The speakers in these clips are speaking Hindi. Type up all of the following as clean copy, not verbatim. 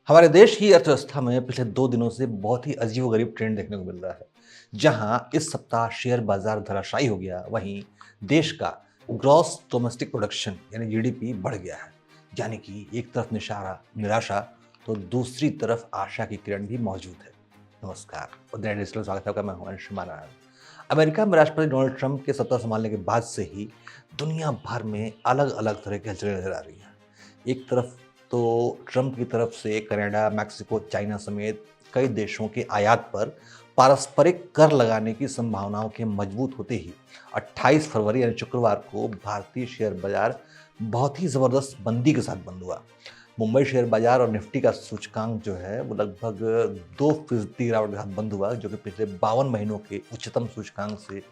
हमारे देश की अर्थव्यवस्था में पिछले 2 दिनों से बहुत ही अजीबोगरीब ट्रेंड देखने को मिल रहा है। जहां इस सप्ताह शेयर बाजार धराशायी हो गया, वहीं देश का ग्रॉस डोमेस्टिक प्रोडक्शन यानी जीडीपी बढ़ गया है। यानी कि एक तरफ निराशा तो दूसरी तरफ आशा की किरण भी मौजूद है। नमस्कार, उदय डिजिटल स्वागत है आपका। मैं हूं अंशुमान नारायण। अमेरिका में राष्ट्रपति डोनाल्ड ट्रंप के सत्ता संभालने के बाद से ही दुनिया भर में अलग अलग तरह की हलचलें नजर आ रही हैं। एक तरफ तो ट्रंप की तरफ से कनाडा, मैक्सिको, चाइना समेत कई देशों के आयात पर पारस्परिक कर लगाने की संभावनाओं के मजबूत होते ही 28 फरवरी यानी शुक्रवार को भारतीय शेयर बाजार बहुत ही जबरदस्त मंदी के साथ बंद हुआ। मुंबई शेयर बाजार और निफ्टी का सूचकांक जो है वो लगभग 2% गिरावट के साथ बंद हुआ, जो कि पिछले 52 महीनों के उच्चतम सूचकांक से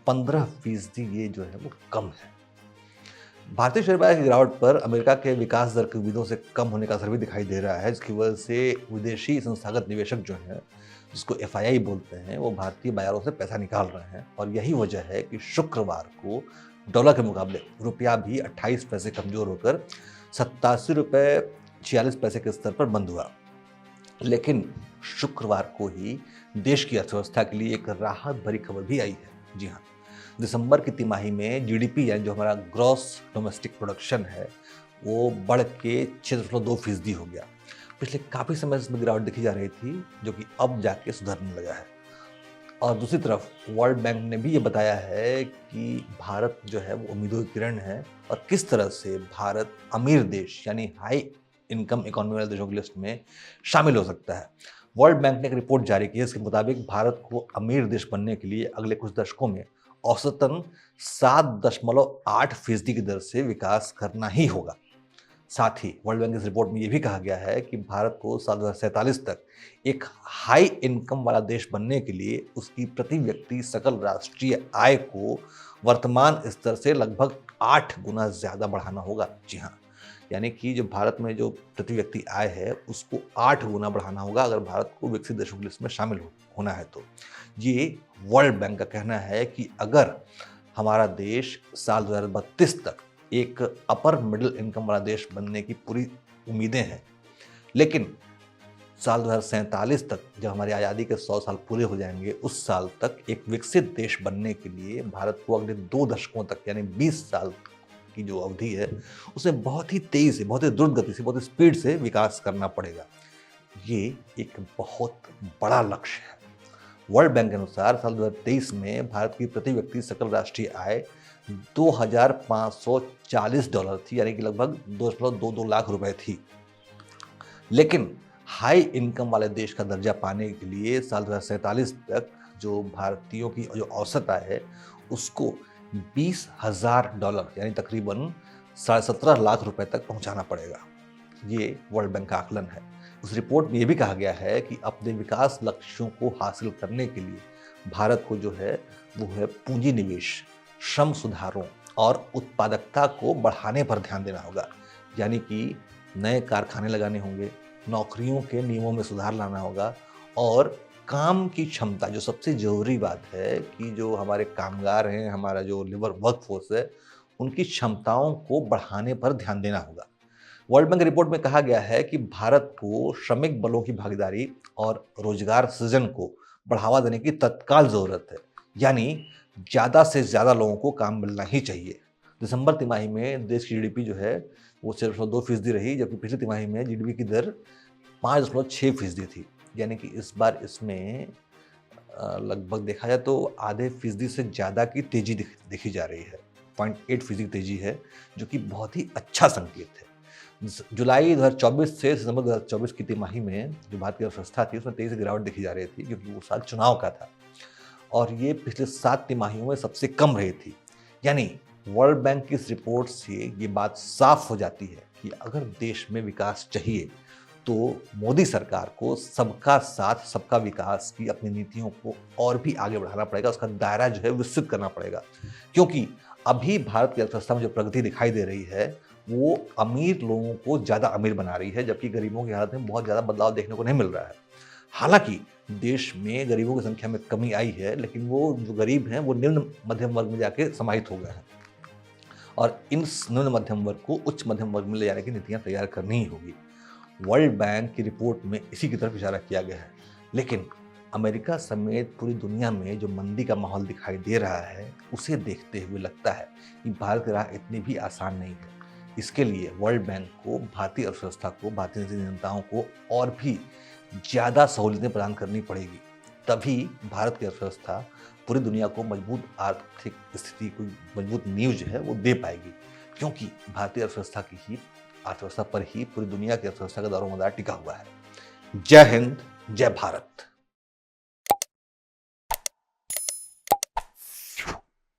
15% ये जो है वो कम है। भारतीय शेयर बाजार की गिरावट पर अमेरिका के विकास दर की उम्मीदों से कम होने का असर भी दिखाई दे रहा है, जिसकी वजह से विदेशी संस्थागत निवेशक जो हैं, जिसको एफआईआई बोलते हैं, वो भारतीय बाजारों से पैसा निकाल रहे हैं। और यही वजह है कि शुक्रवार को डॉलर के मुकाबले रुपया भी 28 पैसे कमजोर होकर 87 रुपये 46 पैसे के स्तर पर बंद हुआ। लेकिन शुक्रवार को ही देश की अर्थव्यवस्था के लिए एक राहत भरी खबर भी आई है। जी हाँ, दिसंबर की तिमाही में जीडीपी यानी जो हमारा ग्रॉस डोमेस्टिक प्रोडक्शन है, वो बढ़ के 6.2% हो गया। पिछले काफ़ी समय से इसमें गिरावट देखी जा रही थी, जो कि अब जाके सुधरने लगा है। और दूसरी तरफ वर्ल्ड बैंक ने भी ये बताया है कि भारत जो है वो उम्मीदों की किरण है और किस तरह से भारत अमीर देश यानी हाई इनकम इकोनॉमी वाले देशों की लिस्ट में शामिल हो सकता है। वर्ल्ड बैंक ने एक रिपोर्ट जारी की है, इसके मुताबिक भारत को अमीर देश बनने के लिए अगले कुछ दशकों में औसतन 7.8% की दर से विकास करना ही होगा। साथ ही वर्ल्ड बैंक की इस रिपोर्ट में यह भी कहा गया है कि भारत को साल 2047 तक एक हाई इनकम वाला देश बनने के लिए उसकी प्रति व्यक्ति सकल राष्ट्रीय आय को वर्तमान स्तर से लगभग 8 गुना ज्यादा बढ़ाना होगा। जी हाँ, यानी कि जो भारत में जो प्रति व्यक्ति आय है उसको 8 गुना बढ़ाना होगा अगर भारत को विकसित देशों की लिस्ट में शामिल होना है। तो ये वर्ल्ड बैंक का कहना है कि अगर हमारा देश साल 2032 तक एक अपर मिडिल इनकम वाला देश बनने की पूरी उम्मीदें हैं, लेकिन साल 2047 तक जब हमारी आज़ादी के 100 साल पूरे हो जाएंगे, उस साल तक एक विकसित देश बनने के लिए भारत को अगले 2 दशकों तक यानी 20 साल की जो अवधि है उसमें बहुत ही तेजी से, बहुत ही द्रुत गति से, बहुत ही स्पीड से विकास करना पड़ेगा। ये एक बहुत बड़ा लक्ष्य है। वर्ल्ड बैंक के अनुसार साल 2023 में भारत की प्रति व्यक्ति सकल राष्ट्रीय आय $2,540 थी, यानी कि लगभग 2.22 लाख रुपए थी। लेकिन हाई इनकम वाले देश का दर्जा पाने के लिए साल 2047 तक जो भारतीयों की जो औसत आय है उसको $20,000 यानी तकरीबन 17.5 लाख रुपए तक पहुंचाना पड़ेगा। ये वर्ल्ड बैंक का आकलन है। उस रिपोर्ट में ये भी कहा गया है कि अपने विकास लक्ष्यों को हासिल करने के लिए भारत को जो है वो है पूंजी निवेश, श्रम सुधारों और उत्पादकता को बढ़ाने पर ध्यान देना होगा। यानी कि नए कारखाने लगाने होंगे, नौकरियों के नियमों में सुधार लाना होगा और काम की क्षमता, जो सबसे जरूरी बात है कि जो हमारे कामगार हैं, हमारा जो लेबर वर्कफोर्स है, उनकी क्षमताओं को बढ़ाने पर ध्यान देना होगा। वर्ल्ड बैंक रिपोर्ट में कहा गया है कि भारत को श्रमिक बलों की भागीदारी और रोजगार सृजन को बढ़ावा देने की तत्काल जरूरत है। यानी ज़्यादा से ज़्यादा लोगों को काम मिलना ही चाहिए। दिसंबर तिमाही में देश की जीडीपी जो है वो 6.2% रही, जबकि पिछली तिमाही में जीडीपी की दर 5.6% थी। यानी कि इस बार इसमें लगभग देखा जाए तो आधे फीसदी से ज़्यादा की तेजी देखी जा रही है। 0.8% की तेजी है, जो कि बहुत ही अच्छा संकेत है। जुलाई 2024 से सितंबर 2024 की तिमाही में जो भारत की अर्थव्यवस्था थी उसमें तेजी से गिरावट देखी जा रही थी, क्योंकि वो साल चुनाव का था और ये पिछले 7 तिमाहियों में सबसे कम रही थी। यानी वर्ल्ड बैंक की इस रिपोर्ट से ये बात साफ हो जाती है कि अगर देश में विकास चाहिए तो मोदी सरकार को सबका साथ सबका विकास की अपनी नीतियों को और भी आगे बढ़ाना पड़ेगा, उसका दायरा जो है विस्तृत करना पड़ेगा। क्योंकि अभी भारत की अर्थव्यवस्था में जो प्रगति दिखाई दे रही है वो अमीर लोगों को ज़्यादा अमीर बना रही है, जबकि गरीबों की हालत में बहुत ज़्यादा बदलाव देखने को नहीं मिल रहा है। हालांकि देश में गरीबों की संख्या में कमी आई है, लेकिन वो जो गरीब हैं वो निम्न मध्यम वर्ग में जाके समाहित हो गए हैं। और इन निम्न मध्यम वर्ग को उच्च मध्यम वर्ग में ले जाने की नीतियां तैयार करनी ही होगी। वर्ल्ड बैंक की रिपोर्ट में इसी की तरफ इशारा किया गया है। लेकिन अमेरिका समेत पूरी दुनिया में जो मंदी का माहौल दिखाई दे रहा है, उसे देखते हुए लगता है कि भारत की राह इतनी भी आसान नहीं है। इसके लिए वर्ल्ड बैंक को भारतीय अर्थव्यवस्था को, भारतीय नीति निर्माताओं को और भी ज़्यादा सहूलियतें प्रदान करनी पड़ेगी। तभी भारत की अर्थव्यवस्था पूरी दुनिया को मजबूत आर्थिक स्थिति, कोई मजबूत नींव जो है वो दे पाएगी, क्योंकि भारतीय अर्थव्यवस्था पर ही पूरी दुनिया की अर्थव्यवस्था का दारोमदार टिका हुआ है। जय हिंद, जय भारत।